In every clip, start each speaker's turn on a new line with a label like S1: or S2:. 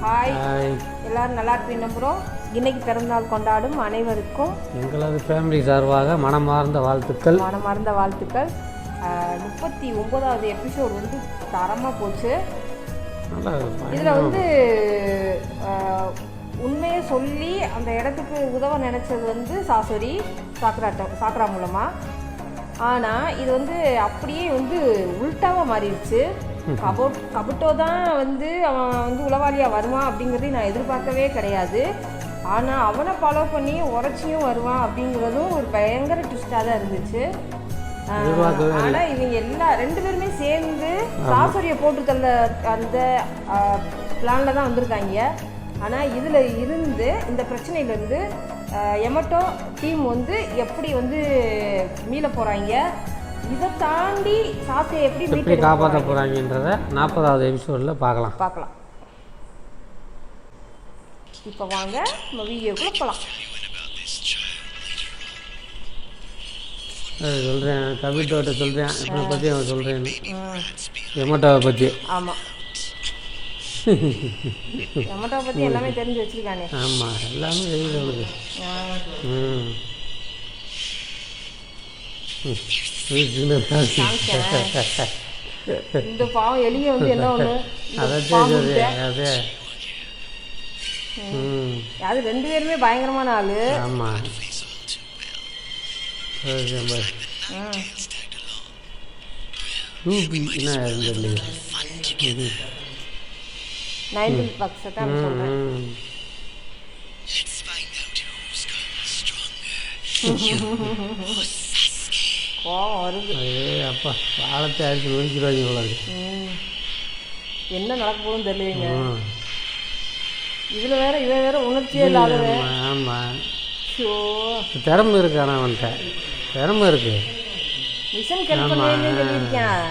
S1: Hi,
S2: hi.
S1: எல்லாரும் நல்லா இருப்பீங்க நம்புகிறோம். இன்னைக்கு பிறந்தநாள் கொண்டாடும் அனைவருக்கும்
S2: எங்களது ஃபேமிலி சார்பாக மனமார்ந்த வாழ்த்துக்கள்.
S1: 39வது எபிசோட் வந்து தரமாக போச்சு.
S2: நல்லா
S1: இதில் வந்து உண்மையை சொல்லி அந்த இடத்துக்கு உதவ நினச்சது வந்து சாக்கரா மூலமாக. ஆனால் இது வந்து அப்படியே வந்து உள்டாவாக மாறிடுச்சு. கபுட்டோ தான் வந்து அவன் வந்து உளவாளியாக வருவான் அப்படிங்கிறதையும் நான் எதிர்பார்க்கவே கிடையாது. ஆனால் அவனை ஃபாலோ பண்ணி உரைச்சியும் வருவான் அப்படிங்கிறதும் ஒரு பயங்கர ட்விஸ்டாக தான் இருந்துச்சு. ஆனால் இவங்க ரெண்டு பேருமே சேர்ந்து சாசரியை போட்டு தள்ள அந்த பிளானில் தான் வந்திருக்காங்க. ஆனால் இதில் இருந்து இந்த பிரச்சனையிலேருந்து எமட்டோ டீம் வந்து எப்படி வந்து மீள போகிறாங்க, இதை தாண்டி சாசியை எப்படி
S2: காப்பாற்ற போகிறாங்கன்றத 40வது எபிசோடில் பார்க்கலாம்.
S1: இப்போ வாங்க நம்ம வீடியோக்குள்ளே போகலாம்.
S2: சொல்கிறேன், கபிட்டோட்ட சொல்கிறேன், இவனை பற்றி அவன் சொல்கிறேன், எமட்டோவை பற்றி.
S1: ஆமாம், எமட்டோவை பற்றி எல்லாமே தெரிஞ்சு வச்சுருக்கானே.
S2: ஆமாம், எல்லாமே தெரியுது அவனுக்கு.
S1: இந்த பாவம் எலிய வந்து என்ன ஒன்று
S2: அதே
S1: அது ரெண்டு பேருமே பயங்கரமான ஆளு.
S2: ஆமாம், அப்பா பாலத்தை அடிச்சு நொறுக்கிடுவாங்க போல இருக்கு.
S1: என்ன நடக்க போகுதுன்னு தெரியலங்க. இதுல வேற இவன் வேற உணர்ச்சியே இல்லாதவன்.
S2: ஆமாம், திறமை இருக்கு. ஆனால் அவன்கிட்ட திறமை இருக்கு.
S1: மிஷன் ஹெல்ப் பண்ணி சொல்லியிருக்கேன்.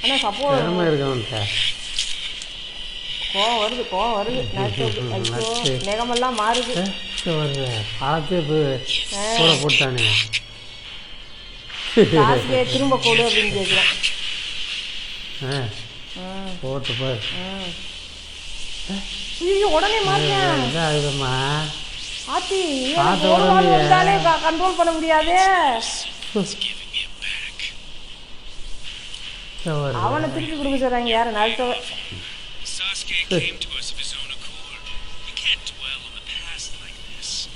S1: ஆனால் சப்போஸ்
S2: திறமை இருக்கு அவன்கிட்ட.
S1: கோவம் வருது. மேகமெல்லாம் மாறுது.
S2: வருது பாலத்தையே கூட போட்டானே.
S1: திரும்ப போடு அப்படின்னு கேட்குறேன்.
S2: போட்டு போய்
S1: உடனே மாறினேன். ஆத்தி கண்ட்ரோல் பண்ண முடியாது. அவனை திருப்பி கொடுக்க சொல்றாங்க. யாரு நாளைக்கு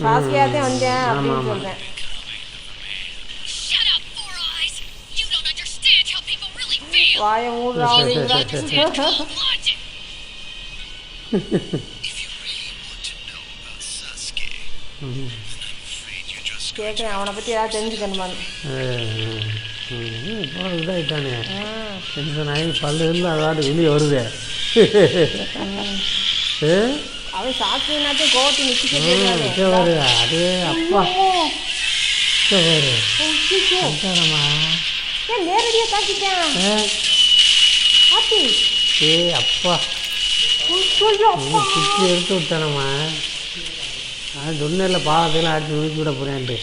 S1: சாஸ்கியாத்தையும் வந்தேன் அப்படின்னு சொல்றேன். வாய மூடுறாங்க. கேட்குறேன், அவனை பற்றி ஏதாவது தெரிஞ்சுக்கணுமான்னு.
S2: இப்போ இதாகிட்டானே, டென்ஷன் ஆகி பல்லு இல்லை, அதாவது வெளியே வருது.
S1: அவன் சாப்பிட்டு கோவத்தை நிற்க
S2: வருது. அது அப்பா
S1: நேரடியாக தாக்கிட்டேன்.
S2: அப்பா சுற்றி எடுத்து விட்டானம்மா. நான் சொன்ன பாலத்தையெல்லாம் அடிச்சு நோக்கி விட போறேன்ட்டு.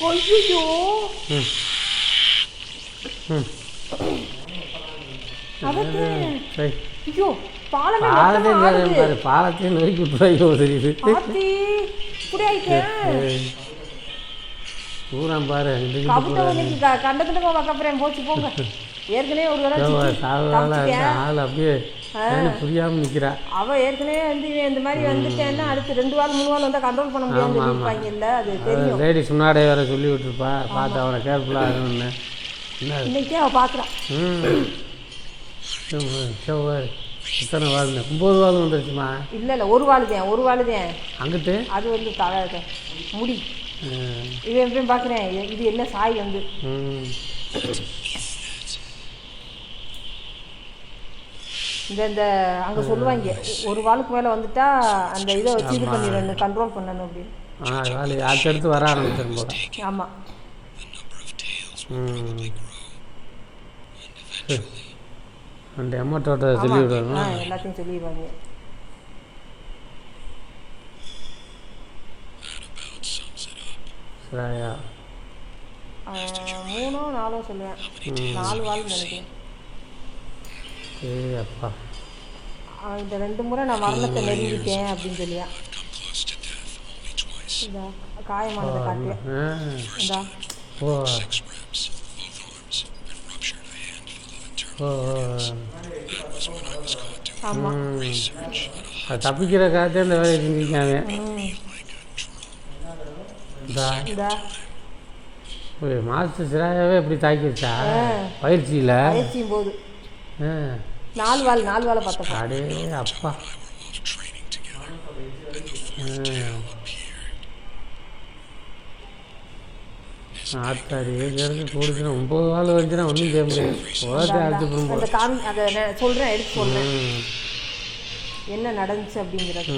S2: பாலத்தையும் நோக்கி விட்டுறாங்க தெரியுது. பூரம் பாரு
S1: கண்டத்துல போச்சு போங்க. ஏற்கனவே ஒரு
S2: ஆள் அப்படியே புரியாம நிக்கிறா.
S1: அவ ஏற்கனவே வந்து இந்த மாதிரி வந்துட்டேன்னா அடுத்து 2 வாரம் 3 வாரம் வந்தா கண்ட்ரோல் பண்ண முடியாதுல்ல. அது தெரியும்.
S2: லேடிஸ் முன்னாடியே வேற சொல்லி விட்டுருப்பா. பார்த்து அவனை கேர்ஃபுல்லா இருக்கணும்னு.
S1: இன்னைக்கே அவ பாக்குறான்.
S2: எத்தனை வாழ்? 9 வாரம் வந்துருச்சுமா.
S1: இல்ல ஒரு வாழுதேன்
S2: அங்கிட்டு. அது
S1: வந்து முடி. இவன் எப்பயும் பாக்குறேன். இது என்ன சாய் வந்து இந்த அங்கே சொல்லுவாங்க, ஒரு வாளுக்கு மேலே வந்துட்டா அந்த இதை வச்சு இது பண்ணிடணும், கண்ட்ரோல் பண்ணணும் அப்படின்னு.
S2: அடுத்து வர ஆரம்பிச்சிடும் போல.
S1: ஆமாம்,
S2: அந்த எமட்டோட சொல்லி விடுவாங்க.
S1: எல்லாத்தையும் சொல்லிடுவாங்க.
S2: சரியா
S1: 3 4 சொல்லுவேன். 4 வாள் நினைக்கிறேன்.
S2: அப்பா
S1: இந்த 2 முறை நான் மரணத்தை நெருங்கிட்டேன் அப்படின்னு சொல்லியா. இதா காயமானதை காட்டியா. இதா
S2: ஓ ஓ
S1: ஆமாம்.
S2: அது தப்பிக்கிற காத்தே இந்த வேலையை செஞ்சுருக்காங்க.
S1: இதா
S2: மாஸ்டர் சிராயாவே இப்படி தாக்கிடுச்சா பயிற்சியில்?
S1: பயிற்சியும் போது 4 வாழை பார்த்தப்ப.
S2: அடே அப்பா. ஆத்தாடி ஏற்கனவே கூடுச்சுன்னா 9 வாள் வந்துச்சுன்னா ஒன்றும் செய்ய முடியாது. உலகத்தை அடிச்சு போகும்.
S1: அதை சொல்கிறேன், எடுத்து சொல்கிறேன் என்ன நடந்துச்சு அப்படிங்கிறது.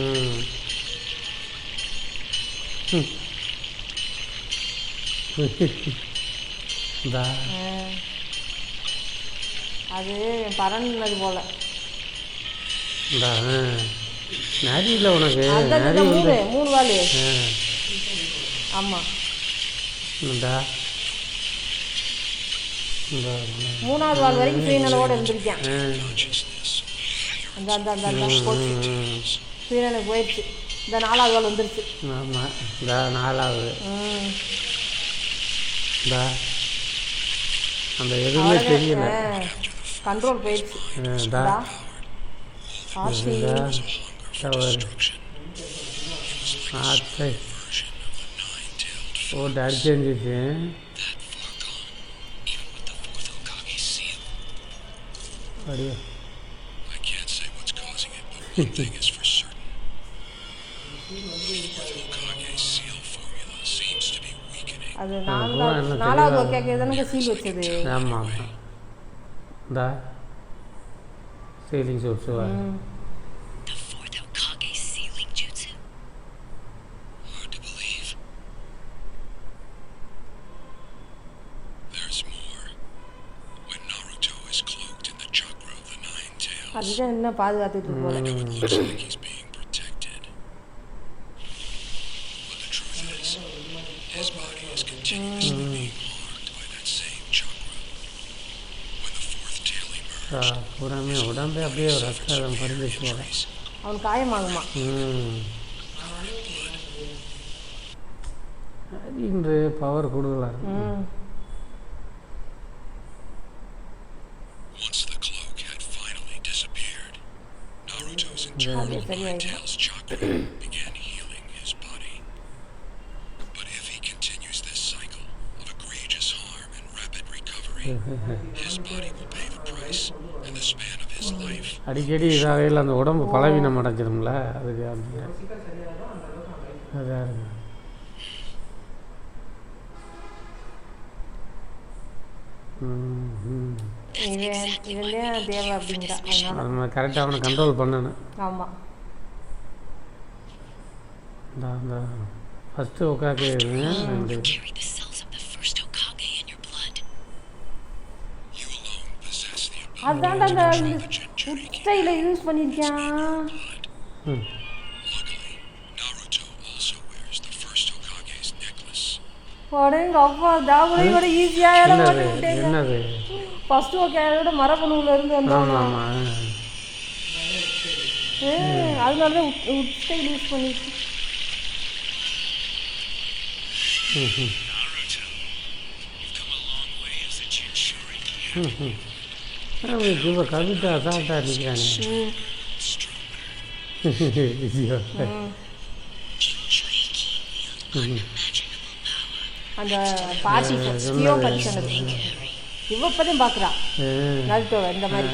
S1: அது பறந்தது போல.
S2: நிறைய இல்லை உனக்கு?
S1: 3 வாள். ஆமாம். 3வது வாள் வரைக்கும் சுயநலவோடு இருந்திருக்கேன். சுயநலம் போயிடுச்சு. இந்த 4வது வாள் வந்துருச்சு.
S2: ஆமாம், இந்த 4வது அந்த எதுவுமே தெரியல.
S1: கண்ட்ரோல் போயிடுச்சு.
S2: போட்டு அடிச்சிருந்துச்சு. அப்படியே
S1: அது 4வது ஓகே தானே சீல் வச்சது.
S2: ஆமாம் ஆமாம். இந்த சீலிங் சூட்ஸுவா?
S1: அதுதான் என்ன பாதுகாத்துட்டு போல.
S2: பூராமே உடம்பே அப்படியே ரத்தம் பறிஞ்சிச்சு போல.
S1: அவன் காயமாகுமா?
S2: இன்று பவர் கூடுதலாக இருக்கு. அடிக்கடி இதாகையில் அந்த உடம்பு பலவீனம் அடைஞ்சிடும்ல, அதுக்கு அதான் இருக்கு.
S1: இவன் தேவை அப்படிங்கிற
S2: நம்ம கரெக்டாக அவனை கண்ட்ரோல் பண்ணணும்.
S1: ஆமாம்.
S2: இந்த ஃபஸ்ட்டு உட்காந்து
S1: அதான்டா அந்த உட்டையில் யூஸ் பண்ணியிருக்கேன். உடனே அப்பா தாகுலையோட ஈஸியாக இடம் போட்டு விட்டேங்க.
S2: என்னது
S1: ஃபஸ்ட்டு ஓகேயோட மரபணுவில் இருந்து வந்தோம். அதனால தான் உட்டையில் யூஸ் பண்ணியிருக்கேன்.
S2: இப்போ கவிதா அசால்ட்டாக நிற்கிறானே.
S1: அந்த பாட்டி ஸ்டியோ பரிசன் இவ இப்போதான் பார்க்குறா நல்ட்டோவை இந்த மாதிரி.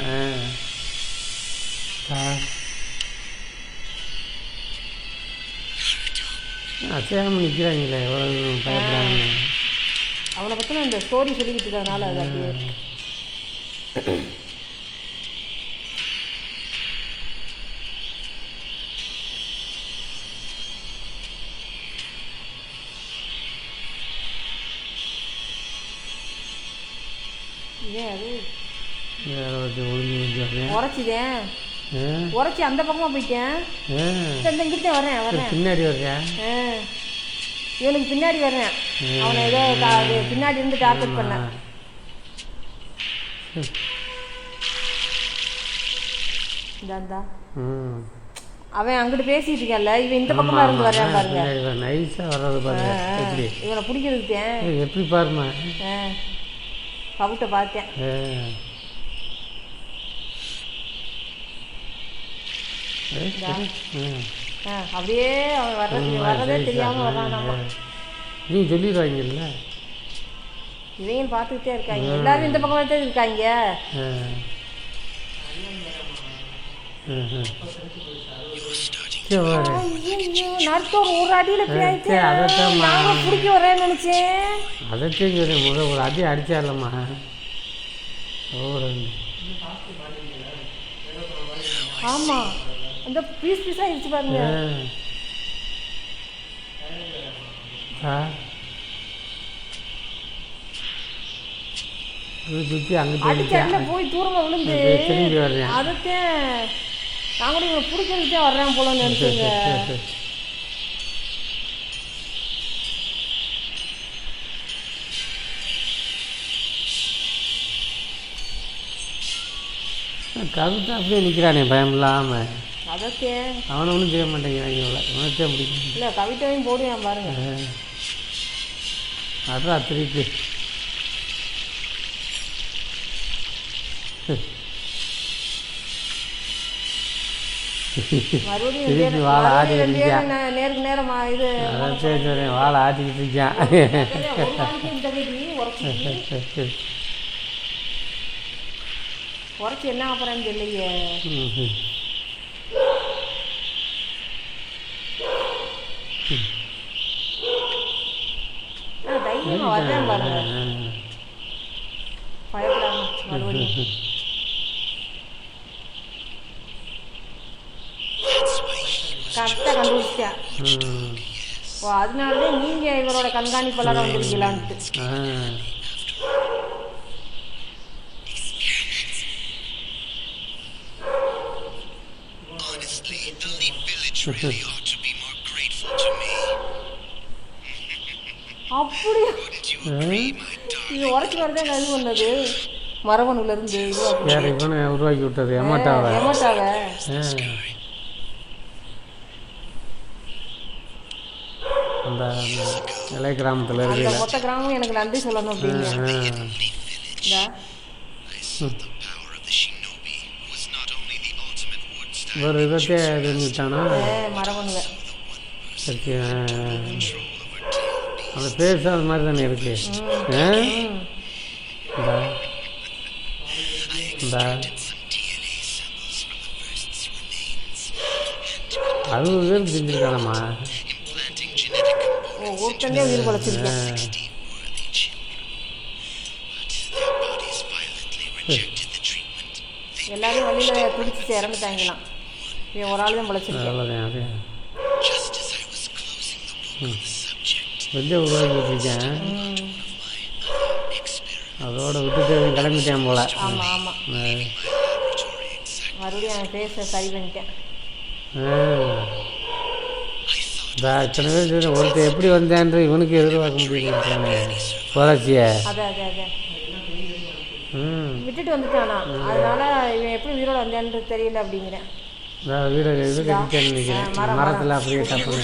S2: அசையாமல் நிற்கிறாங்களே, எவ்வளோ பயப்படுறாங்க.
S1: அவனை பற்றின இந்த ஸ்டோரி சொல்லிக்கிட்டு இருக்கிறதுனால அது அப்படியே. உரைச்சிதேன் உரைச்சி அந்த பக்கமாக போயிட்டேன். இங்கிட்டே வரேன்
S2: பின்னாடி வர்றேன்.
S1: இவனுக்கு பின்னாடி வர்றேன். அவனை ஏதோ பின்னாடி இருந்து டார்கெட் பண்ண. இந்தா
S2: ம்
S1: அவன் அங்கிட்டு பேசிட்டு இருக்கல, இவன் இந்த பக்கமாக இருந்து வர்றான் பாருங்க.
S2: நைஸாக வர்றது பாருங்க. எப்படி
S1: இவனை பிடிக்கிறதுக்கு
S2: எப்படி பாருமா
S1: கவுட்டை பார்த்தேன். அப்படியே அவன் வர்றதே தெரியாமல் வர்றானாமா.
S2: நீ சொல்லிடுவாங்கல்ல,
S1: இவங்க பார்த்துக்கிட்டே இருக்காங்க. எல்லாரும் இந்த பக்கமாக தான் இருக்காங்க. நடுத்தோர் ஒரு அடியில் நான் பிடிக்க வரேன்னு நினச்சேன்.
S2: அதைத்தான் சொல்றேன், முதல் ஒரு அடி அடிச்சாலம்மா.
S1: ஆமாம், அந்த பீஸ் பீஸாக ஆயிடுச்சு பாருங்க.
S2: சுற்றி அங்கிட்டு
S1: அடிச்ச போய் தூரமாக விழுந்து
S2: திரும்பி வர்றேன்.
S1: அதைத்தான் நான் கூட இவனை பிடிக்கிறதுக்கே வர்றேன் போல நினைச்சுங்க.
S2: கவிதா அப்படியே நிற்கிறானே பயம் இல்லாமல்.
S1: அதத்தே
S2: அவனை ஒன்றும் செய்ய மாட்டேங்கிறாங்க. இவனைத்தே பிடிக்கும்.
S1: இல்லை கவிதையும் போடுவேன் பாருங்க.
S2: அதான் திருப்பி திருப்பி வாழை ஆட்டிக்கிட்டு இருக்கான்.
S1: நேருக்கு நேரம் இது
S2: அதான் சரி சரி வாழை ஆட்டிக்கிட்டு இருக்கான்.
S1: உரைச்சி என்ன அப்புறம் தெரியலையே. தைரியமாக வரேன் பாருங்க, பயப்படாம மறுபடியும். கரெக்டாக கண்டுபிடிச்சிட்டேன். ஓ, அதனாலதான் நீங்கள் இவரோட கண்காணிப்பெல்லாம் வந்துருக்கலான்ட்டு. அப்படியா? இது உரைச்சி வரதான் இது பண்ணது மரபணுலேருந்து
S2: உருவாக்கி விட்டது எமோட்டாவை. அந்த இலை கிராமத்தில் இருக்கு.
S1: மொத்த கிராமம் எனக்கு நன்றி சொல்லணும் அப்படின்னு
S2: ஒரு விதத்தை தெரிஞ்சுட்டானா
S1: மரபணுல.
S2: சரி, அந்த பேச அது மாதிரி தானே இருக்கு. அது பேர் செஞ்சுருக்கானம்மா.
S1: ஒருத்தனே உயிர் பழச்சிருக்கேன். எல்லாரும் வழியில் துடிச்சு இறந்துட்டாங்களாம். ஒரு ஆள் தான் பழச்சிருக்கேன்.
S2: வெளியே உருவாக்கிட்டுருக்கேன். அதோட விட்டுட்டு கிளம்பிட்டேன் போல.
S1: ஆமாம் ஆமாம், மறுபடியும் அவன் பேச சரி பண்ணிட்டேன்.
S2: இத்தனை பேர் ஒருத்தர் எப்படி வந்தேன்ற இவனுக்கு எதிர்பார்க்க முடியல. போராட்சிய
S1: விட்டுட்டு வந்துட்டானா, அதனால இவன் எப்படி உயிரோட வந்தான்னு தெரியல அப்படிங்கிறேன்.
S2: வீடு இது கட்டிட்டேன்னு நினைக்கிறேன். மரத்தில் அப்படியே டப்புன்னு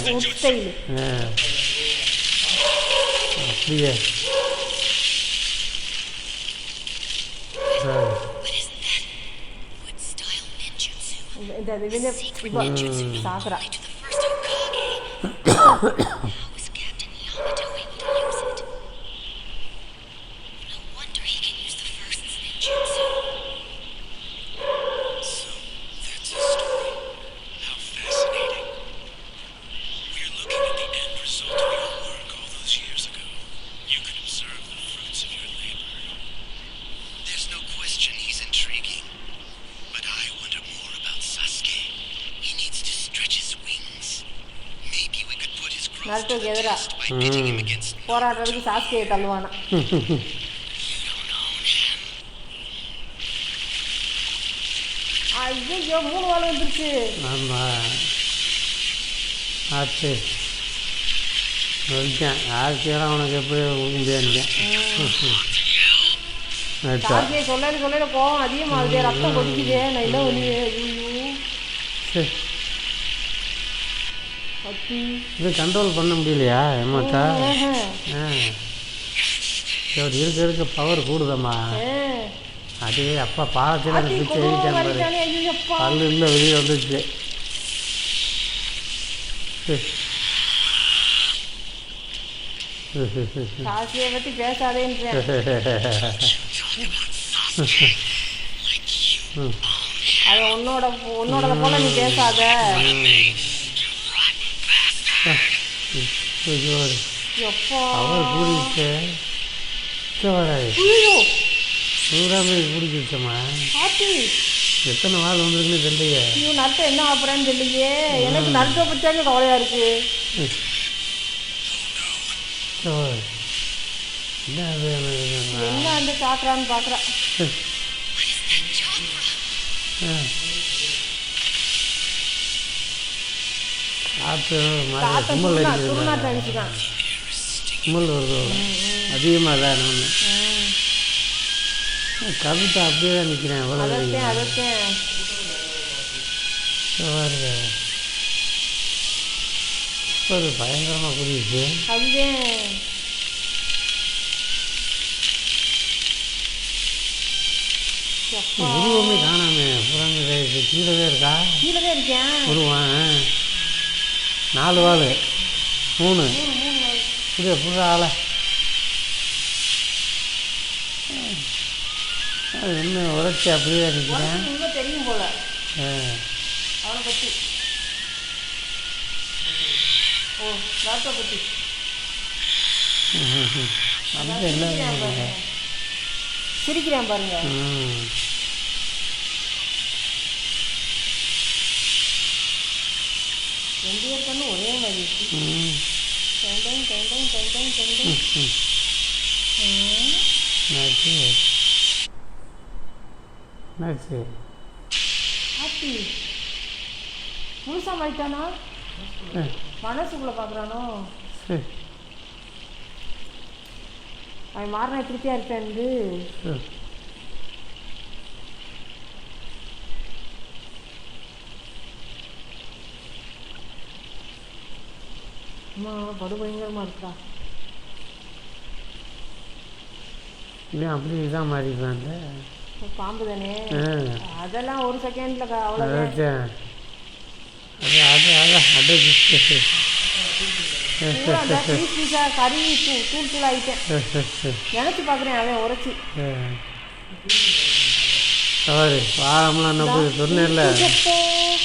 S2: அப்படியே
S1: சாகுறா. நருட்டோக்கு எதிராக போராடுறதுக்கு சாஸ்திரியை தள்ளுவானா. ஐயோ 3 வாழை வந்துருச்சு.
S2: ஆமாம் ஆச்சு வந்துட்டேன். ஆட்சியெல்லாம் உனக்கு எப்படி முடியாதுட்டேன்.
S1: சொல்லல கோவம் அதிகமாகுது, ரத்தம் கொதிக்குது. நான் இல்லை ஒன்று பத்தி
S2: இது கண்ட்ரோல் பண்ண முடியலையா ஏமாத்தா? அப்படி இருக்க பவர் கூடுதம்மா. அதுவே அப்பா பாவத்தில் அந்த பிச்சு எழுதிட்டேன் பாரு. பல்லு இல்லை வெளியே வந்துச்சு.
S1: காசியை பற்றி பேசாதேன்றேன். அது உன்னோட போல நீ பேசாத.
S2: அவர் கூடிச்சு நூறாமே குடிச்சிருச்சம்மா. எத்தனை வாரம் வந்துருக்குன்னு தெரியலையே.
S1: ஐயோ நட்டை என்ன ஆப்புறான்னு தெரியலையே. எனக்கு நட்டை பற்றியாங்க கவலையாக இருக்கு. என்ன அந்த சாக்குறான்னு பார்க்குறேன். துருநாட்டம் அடிச்சுக்கான்.
S2: கும்பல் வருது அதிகமாக தான். ஒன்று கவிதை அப்படியே தான் நிற்கிறேன். எவ்வளோ ஒரு பயங்கரமாக புரியுது. உருவமே காணாமே. புறாங்க கீழே இருக்கா?
S1: கீழே இருக்கேன்.
S2: உருவான் 4 வால் 3 புரிய புற ஆளை. அது இன்னும் உரைச்சி அப்படியே நிற்கிறேன்.
S1: தெரியும் போல அவனை பற்றி. ஓ லாட்டை பற்றி
S2: அது என்ன
S1: சிரிக்கிறேன் பாருங்க. 2 பேர் பண்ணு ஒரே மாதிரி இருக்கு. முழுசா மாறிட்டானா? மனசுக்குள்ள பாக்குறானோ? அவன் மாறினா திருப்தியா இருப்பேன். அம்மா படு பயங்கரமா இருக்கா.
S2: இல்லை அப்படி இதான் மாறிடுறாங்க.
S1: பாம்பு தானே அதெல்லாம் ஒரு செகண்ட்ல அவ்வளோதான். கறி தூள் தூள் ஆகிட்டேன். நினச்சி பார்க்குறேன் அவன் உரைச்சி.
S2: சரி வாழம்லாம் நம்ம சொன்னேன்ல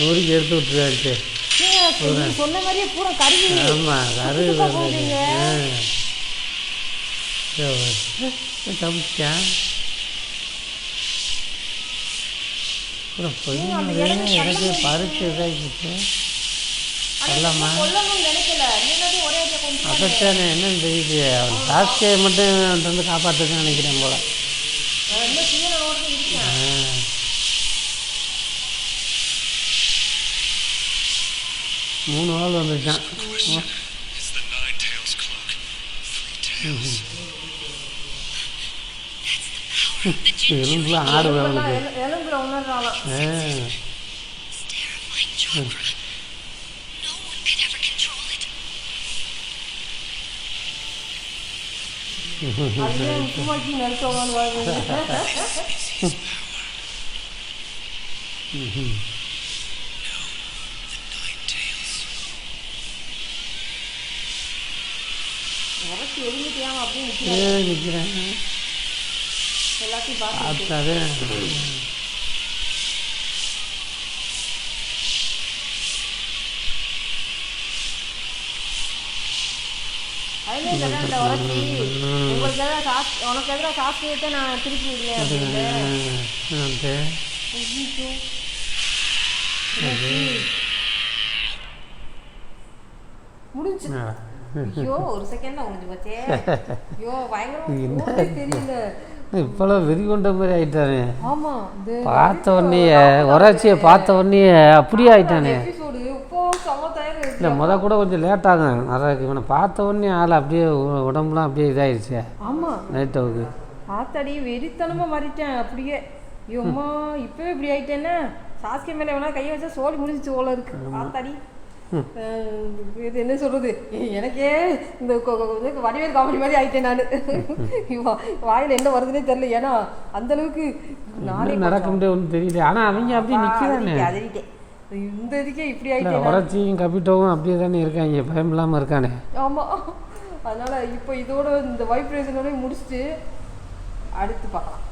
S2: நூறுக்கு எடுத்து விட்டுருவாரு.
S1: சொன்ன மாதிரியே பூரா கறி.
S2: ஆமாம் கறி தப்பிச்சேன். எனக்கு பறிச்சு இதாகிடுச்சு. அதைத்தானே என்னன்னு தெரியுது. அவன் டாஸ்கே மட்டும் வந்து காப்பாற்றுன்னு நினைக்கிறேன் போல. 3 வால் வந்துச்சான். எலும்புல ஆடு வேணுது.
S1: எலும்புல உணர்றாலாம். உப்புமாக்கி நறுக்கவான்னு வாழ்ந்து உரைச்சி எரிஞ்சிட்டியாம அப்படியே
S2: நிற்கிறேன்.
S1: எல்லாத்தையும் பார்த்து
S2: பார்த்தாவே
S1: அதுலேயே சொல்கிறேன் இந்த உரைச்சி உங்களுக்கு எதாவது காசு உனக்கு எதிராக காசு கேட்டே நான் திருப்பி விடுவேன் அப்படின்னு. முடிஞ்சு. ஐயோ ஒரு செகண்ட் முடிஞ்சு போச்சே. ஐயோ பயங்கரமா தெரியல.
S2: இப்போல வெறி கொண்ட மாதிரி ஆயிட்டானே.
S1: ஆமா
S2: பார்த்த உடனே உரைச்சியை பார்த்த உடனே அப்படியே ஆயிட்டானே. இல்லை கூட கொஞ்சம் லேட்டாகும் நிறைய. இவனை பார்த்த உடனே ஆள் அப்படியே உடம்புலாம் அப்படியே இதாகிடுச்சு.
S1: ஆமாம்
S2: நைட்டவுக்கு
S1: ஆத்தாடி வெறித்தனமாக மாறிட்டேன் அப்படியே. ஐயோம்மா இப்போவே இப்படி ஆயிட்டேன்னா சாஸ்கே மேலே வேணா கையை வச்சா சோழி முடிஞ்சிச்சு போல இருக்கு ஆத்தாடி. இது என்ன சொல்றது, எனக்கே இந்த வடிவேல் காமெடி மாதிரி ஆயிட்டேன் நான். வாயில் என்ன வருதுன்னே தெரியல. ஏன்னா அந்த அளவுக்கு நானே
S2: நடக்க முடியாது ஒன்றும் தெரியல. ஆனால் அவங்க அப்படியே நிற்கிறானே.
S1: அதறிட்டேன் இந்த இதுக்கே இப்படி ஆயிட்டேன்.
S2: உரைச்சியும் கப்பிட்டவும் அப்படியே தானே இருக்காங்க, பயம் இல்லாமல் இருக்கானே.
S1: ஆமாம், அதனால இப்போ இதோட இந்த வைப்ரேஷனோட முடிச்சுட்டு அடுத்து பார்க்கலாம்.